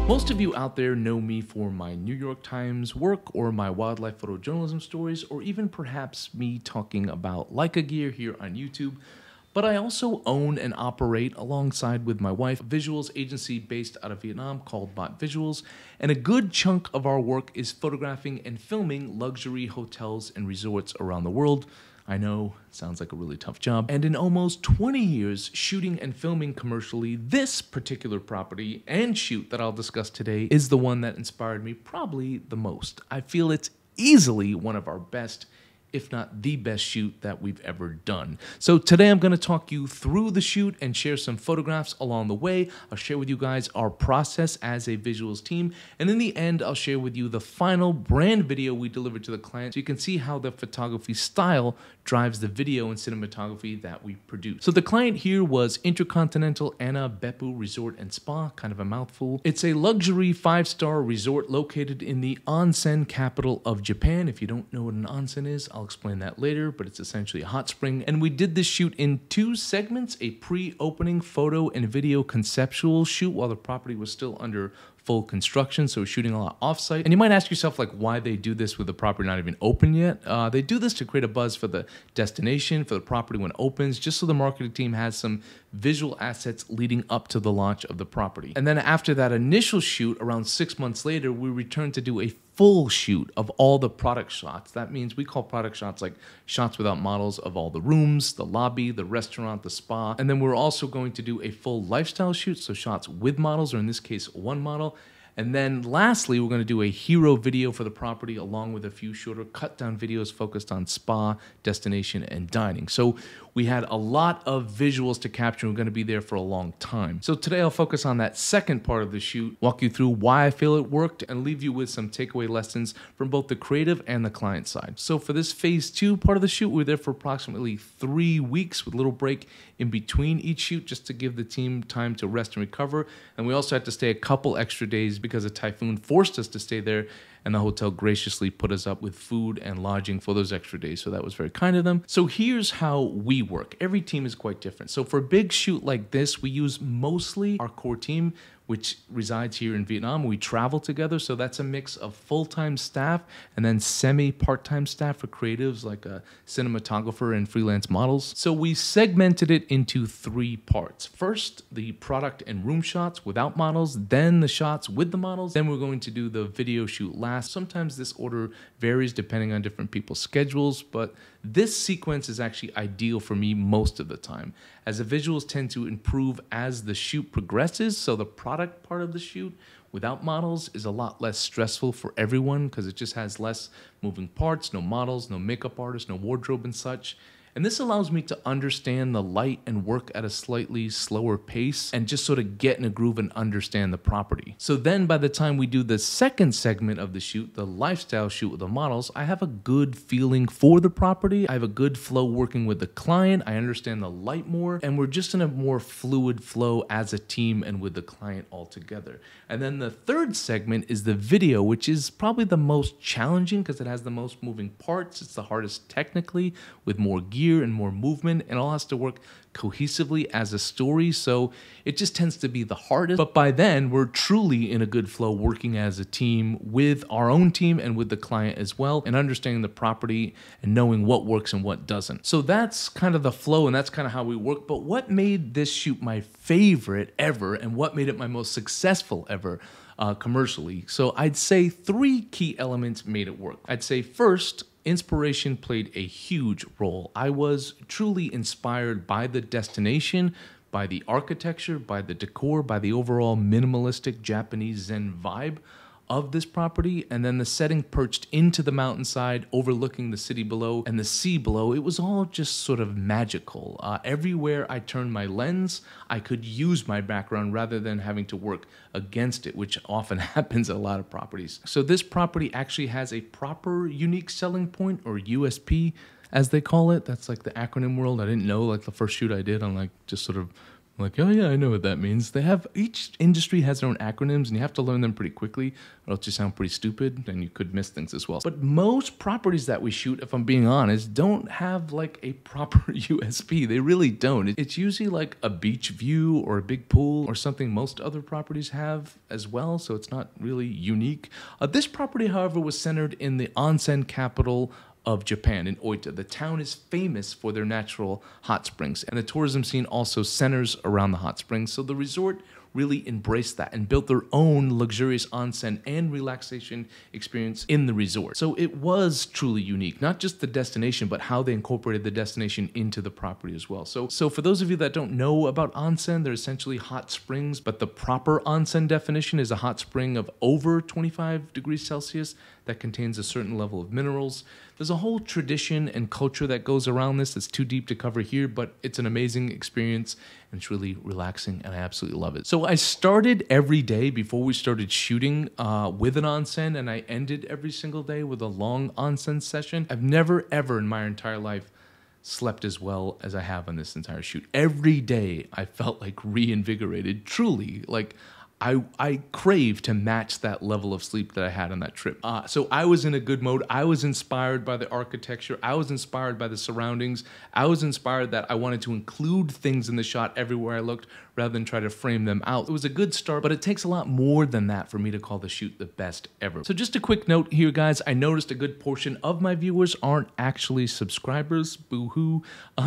Most of you out there know me for my New York Times work or my wildlife photojournalism stories, or even perhaps me talking about Leica gear here on YouTube. But I also own and operate, alongside with my wife, a visuals agency based out of Vietnam called Bot Visuals, and a good chunk of our work is photographing and filming luxury hotels and resorts around the world. I know, sounds like a really tough job. And in almost 20 years shooting and filming commercially, this particular property and shoot that I'll discuss today is the one that inspired me probably the most. I feel it's easily one of our best, if not the best shoot that we've ever done. So today I'm going to talk you through the shoot and share some photographs along the way. I'll share with you guys our process as a visuals team. And in the end, I'll share with you the final brand video we delivered to the client so you can see how the photography style drives the video and cinematography that we produce. So the client here was InterContinental Beppu Resort and Spa, kind of a mouthful. It's a luxury 5-star resort located in the onsen capital of Japan. If you don't know what an onsen is, I'll explain that later, but it's essentially a hot spring. And we did this shoot in 2 segments, a pre-opening photo and video conceptual shoot while the property was still under full construction, so we're shooting a lot offsite. And you might ask yourself like why they do this with the property not even open yet. They do this to create a buzz for the destination, for the property when it opens, just so the marketing team has some visual assets leading up to the launch of the property. And then after that initial shoot, around 6 months later, we returned to do a full shoot of all the product shots. That means we call product shots like shots without models of all the rooms, the lobby, the restaurant, the spa. And then we're also going to do a full lifestyle shoot, so shots with models, or in this case, 1 model. And then lastly, we're going to do a hero video for the property along with a few shorter cut down videos focused on spa, destination, and dining. So we had a lot of visuals to capture. We're going to be there for a long time. So today I'll focus on that second part of the shoot, walk you through why I feel it worked, and leave you with some takeaway lessons from both the creative and the client side. So for this phase 2 part of the shoot, we were there for approximately 3 weeks with a little break in between each shoot just to give the team time to rest and recover. And we also had to stay a couple extra days because a typhoon forced us to stay there, and the hotel graciously put us up with food and lodging for those extra days, so that was very kind of them. So here's how we work. Every team is quite different. So for a big shoot like this, we use mostly our core team, which resides here in Vietnam. We travel together, so that's a mix of full-time staff and then semi-part-time staff for creatives like a cinematographer and freelance models. So we segmented it into 3 parts. First, the product and room shots without models, then the shots with the models, then we're going to do the video shoot last. Sometimes this order varies depending on different people's schedules, but this sequence is actually ideal for me most of the time, as the visuals tend to improve as the shoot progresses, so the product part of the shoot without models is a lot less stressful for everyone because it just has less moving parts, no models, no makeup artists, no wardrobe and such. And this allows me to understand the light and work at a slightly slower pace and just sort of get in a groove and understand the property. So then by the time we do the second segment of the shoot, the lifestyle shoot with the models, I have a good feeling for the property. I have a good flow working with the client. I understand the light more, and we're just in a more fluid flow as a team and with the client all together. And then the third segment is the video, which is probably the most challenging because it has the most moving parts. It's the hardest technically, with more gear and more movement, and all has to work cohesively as a story, so it just tends to be the hardest. But by then, we're truly in a good flow working as a team with our own team and with the client as well, and understanding the property and knowing what works and what doesn't. So that's kind of the flow, and that's kind of how we work. But what made this shoot my favorite ever, and what made it my most successful ever commercially? So I'd say 3 key elements made it work. I'd say first, inspiration played a huge role. I was truly inspired by the destination, by the architecture, by the decor, by the overall minimalistic Japanese Zen vibe of this property, and then the setting perched into the mountainside overlooking the city below and the sea below. It was all just sort of magical. Everywhere I turned my lens, I could use my background rather than having to work against it, which often happens at a lot of properties. So this property actually has a proper unique selling point, or USP as they call it. That's like the acronym world. I didn't know, like the first shoot I did, I'm like just sort of I'm like, oh yeah, I know what that means. Each industry has their own acronyms and you have to learn them pretty quickly or else you sound pretty stupid and you could miss things as well. But most properties that we shoot, if I'm being honest, don't have like a proper USP. They really don't. It's usually like a beach view or a big pool or something most other properties have as well, so it's not really unique. This property, however, was centered in the onsen capital of Japan, in Oita. The town is famous for their natural hot springs, and the tourism scene also centers around the hot springs, so the resort really embraced that and built their own luxurious onsen and relaxation experience in the resort. So it was truly unique, not just the destination, but how they incorporated the destination into the property as well. So for those of you that don't know about onsen, they're essentially hot springs, but the proper onsen definition is a hot spring of over 25 degrees Celsius that contains a certain level of minerals. There's a whole tradition and culture that goes around this that's too deep to cover here, but it's an amazing experience and it's really relaxing and I absolutely love it. So I started every day before we started shooting with an onsen, and I ended every single day with a long onsen session. I've never ever in my entire life slept as well as I have on this entire shoot. Every day I felt like reinvigorated, truly. Like I crave to match that level of sleep that I had on that trip. So I was in a good mode. I was inspired by the architecture. I was inspired by the surroundings. I was inspired that I wanted to include things in the shot everywhere I looked rather than try to frame them out. It was a good start, but it takes a lot more than that for me to call the shoot the best ever. So just a quick note here, guys. I noticed a good portion of my viewers aren't actually subscribers. Boo-hoo.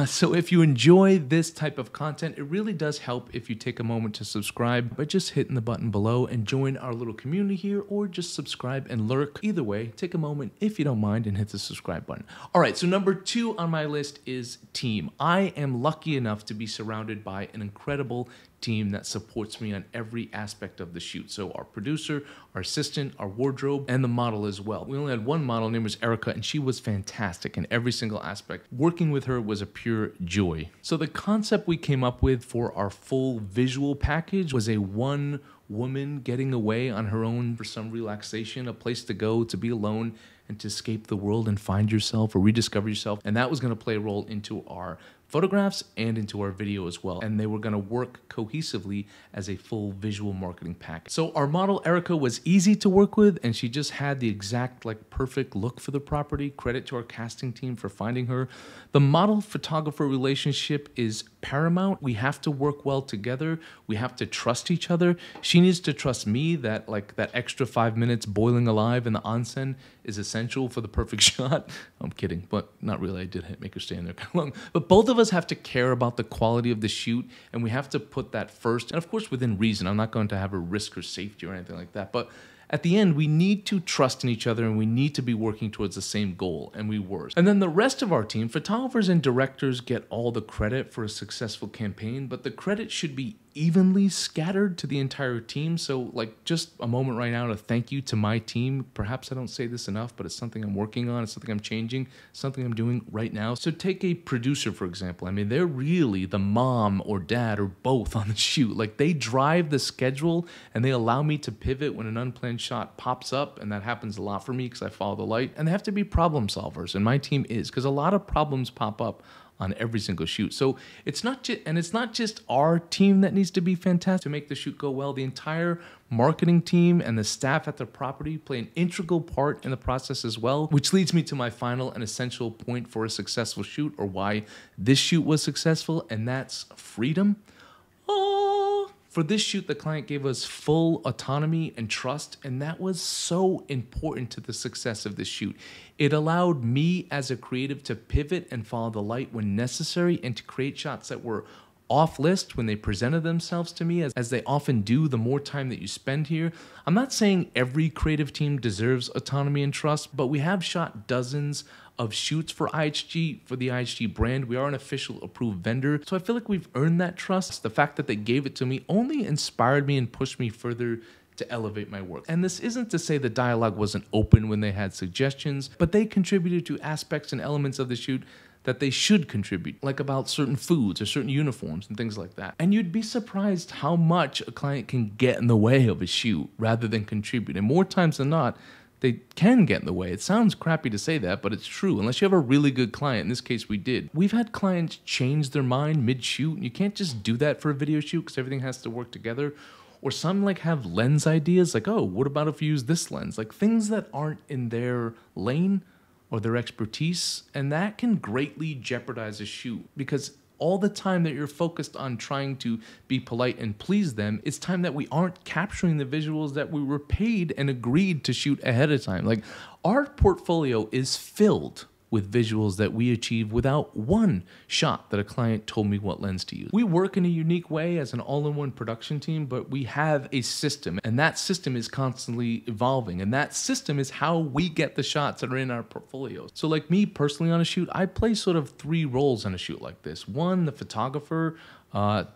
So if you enjoy this type of content, it really does help if you take a moment to subscribe by just hitting the button below and join our little community here, or just subscribe and lurk. Either way, take a moment if you don't mind and hit the subscribe button. All right, so number 2 on my list is team. I am lucky enough to be surrounded by an incredible team that supports me on every aspect of the shoot. So our producer, our assistant, our wardrobe, and the model as well. We only had one model, named was Erica, and she was fantastic in every single aspect. Working with her was a pure joy. So the concept we came up with for our full visual package was a one woman getting away on her own for some relaxation, a place to go, to be alone, and to escape the world and find yourself or rediscover yourself. And that was going to play a role into our photographs and into our video as well. And they were going to work cohesively as a full visual marketing package. So our model, Erica, was easy to work with, and she just had the exact perfect look for the property. Credit to our casting team for finding her. The model-photographer relationship is paramount. We have to work well together. We have to trust each other. She needs to trust me that that extra 5 minutes boiling alive in the onsen is essential for the perfect shot. I'm kidding, but not really. I did make her stay in there kind of long. But both of us have to care about the quality of the shoot, and we have to put that first. And of course, within reason. I'm not going to have her risk her safety or anything like that. But at the end, we need to trust in each other, and we need to be working towards the same goal, and we were. And then the rest of our team, photographers and directors, get all the credit for a successful campaign, but the credit should be evenly scattered to the entire team. So just a moment right now to thank you to my team. Perhaps I don't say this enough, but it's something I'm working on. It's something I'm changing, something I'm doing right now. So take a producer, for example. I mean, they're really the mom or dad or both on the shoot. They drive the schedule, and they allow me to pivot when an unplanned shot pops up, and that happens a lot for me because I follow the light. And they have to be problem solvers, and my team is, because a lot of problems pop up on every single shoot. So it's not just our team that needs to be fantastic to make the shoot go well. The entire marketing team and the staff at the property play an integral part in the process as well, which leads me to my final and essential point for a successful shoot, or why this shoot was successful, and that's freedom. For this shoot, the client gave us full autonomy and trust, and that was so important to the success of this shoot. It allowed me as a creative to pivot and follow the light when necessary, and to create shots that were off list when they presented themselves to me, as they often do the more time that you spend here. I'm not saying every creative team deserves autonomy and trust, but we have shot dozens of shoots for IHG, for the IHG brand. We are an official approved vendor, so I feel like we've earned that trust. The fact that they gave it to me only inspired me and pushed me further to elevate my work. And this isn't to say the dialogue wasn't open when they had suggestions, but they contributed to aspects and elements of the shoot that they should contribute, like about certain foods or certain uniforms and things like that. And you'd be surprised how much a client can get in the way of a shoot rather than contribute. And more times than not, they can get in the way. It sounds crappy to say that, but it's true. Unless you have a really good client, in this case we did. We've had clients change their mind mid-shoot, and you can't just do that for a video shoot because everything has to work together. Or some like have lens ideas, like, oh, what about if you use this lens? Like things that aren't in their lane or their expertise, and that can greatly jeopardize a shoot because all the time that you're focused on trying to be polite and please them, it's time that we aren't capturing the visuals that we were paid and agreed to shoot ahead of time. Like our portfolio is filled with visuals that we achieve without one shot that a client told me what lens to use. We work in a unique way as an all-in-one production team, but we have a system, and that system is constantly evolving, and that system is how we get the shots that are in our portfolios. So like me personally on a shoot, I play sort of 3 roles on a shoot like this. 1, the photographer,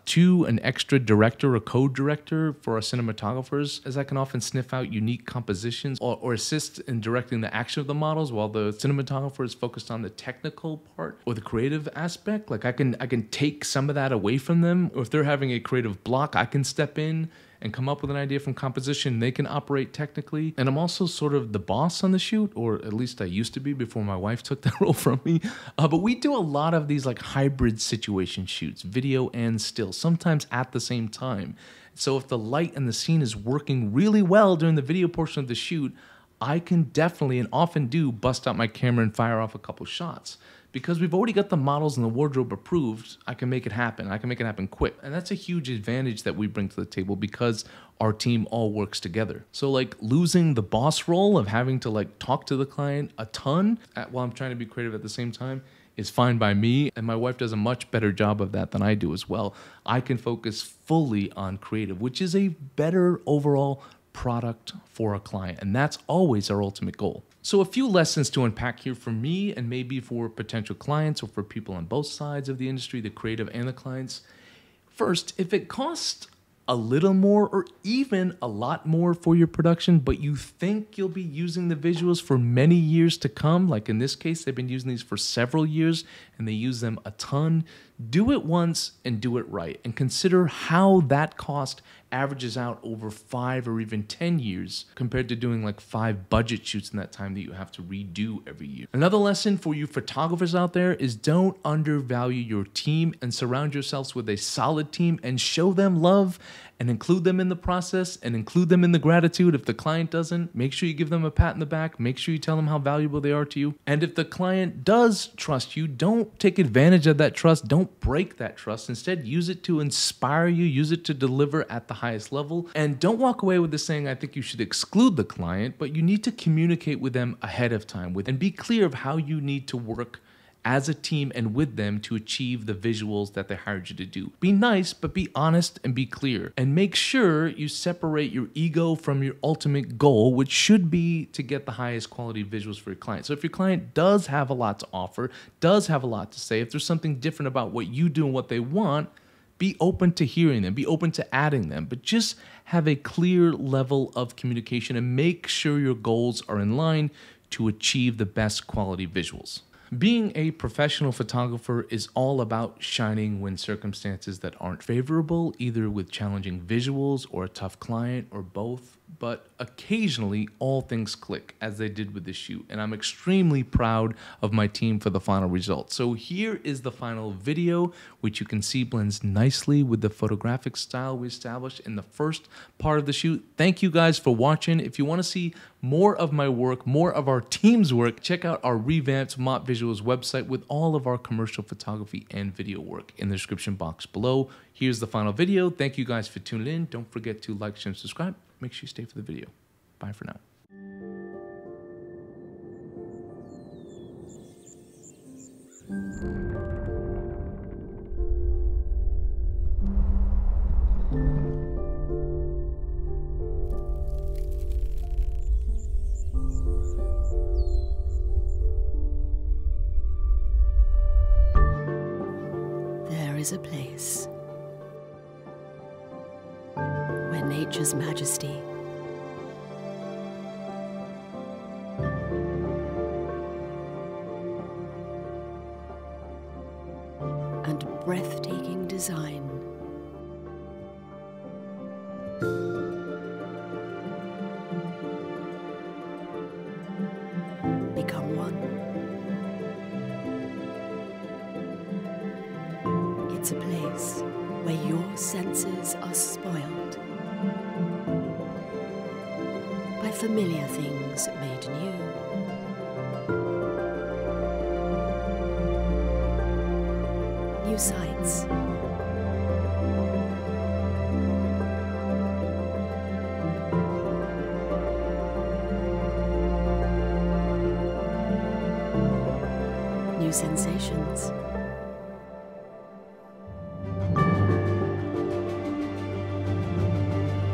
2, an extra director or co-director for our cinematographers, as I can often sniff out unique compositions or assist in directing the action of the models while the cinematographer is focused on the technical part or the creative aspect. Like I can take some of that away from them, or if they're having a creative block, I can step in and come up with an idea from composition. They can operate technically. And I'm also sort of the boss on the shoot, or at least I used to be before my wife took that role from me. But we do a lot of these like hybrid situation shoots, video and still, sometimes at the same time. So if the light and the scene is working really well during the video portion of the shoot, I can definitely and often do bust out my camera and fire off a couple shots. Because we've already got the models and the wardrobe approved, I can make it happen. I can make it happen quick. And that's a huge advantage that we bring to the table because our team all works together. So like losing the boss role of having to like talk to the client a ton while I'm trying to be creative at the same time is fine by me. And my wife does a much better job of that than I do as well. I can focus fully on creative, which is a better overall product for a client. And that's always our ultimate goal. So a few lessons to unpack here for me and maybe for potential clients or for people on both sides of the industry, the creative and the clients. First, if it costs a little more or even a lot more for your production, but you think you'll be using the visuals for many years to come, like in this case, they've been using these for several years and they use them a ton, do it once and do it right. And consider how that cost averages out over 5 or even 10 years compared to doing like 5 budget shoots in that time that you have to redo every year. Another lesson for you photographers out there is don't undervalue your team and surround yourselves with a solid team and show them love and include them in the process and include them in the gratitude. If the client doesn't, make sure you give them a pat in the back. Make sure you tell them how valuable they are to you. And if the client does trust you, don't take advantage of that trust. Don't break that trust. Instead, use it to inspire you. Use it to deliver at the highest level. And don't walk away with this saying, I think you should exclude the client, but you need to communicate with them ahead of time and be clear of how you need to work as a team and with them to achieve the visuals that they hired you to do. Be nice, but be honest and be clear. And make sure you separate your ego from your ultimate goal, which should be to get the highest quality visuals for your client. So if your client does have a lot to offer, does have a lot to say, if there's something different about what you do and what they want, be open to hearing them, be open to adding them, but just have a clear level of communication and make sure your goals are in line to achieve the best quality visuals. Being a professional photographer is all about shining when circumstances that aren't favorable, either with challenging visuals or a tough client or both. But occasionally all things click, as they did with this shoot, and I'm extremely proud of my team for the final result. So here is the final video, which you can see blends nicely with the photographic style we established in the first part of the shoot. Thank you guys for watching. If you want to see more of my work, more of our team's work, check out our revamped Mott Visuals website with all of our commercial photography and video work in the description box below. Here's the final video. Thank you guys for tuning in. Don't forget to like, share, and subscribe. Make sure you stay for the video. Bye for now. There is a place where nature's majesty and breathtaking design It's a place where your senses are spoiled by familiar things made new. New sights. New sensations.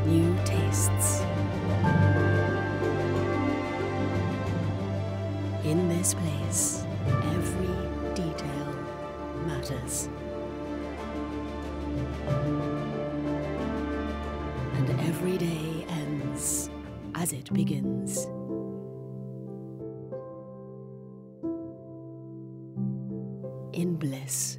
New tastes. In this place, every detail matters. And every day ends as it begins. In bliss.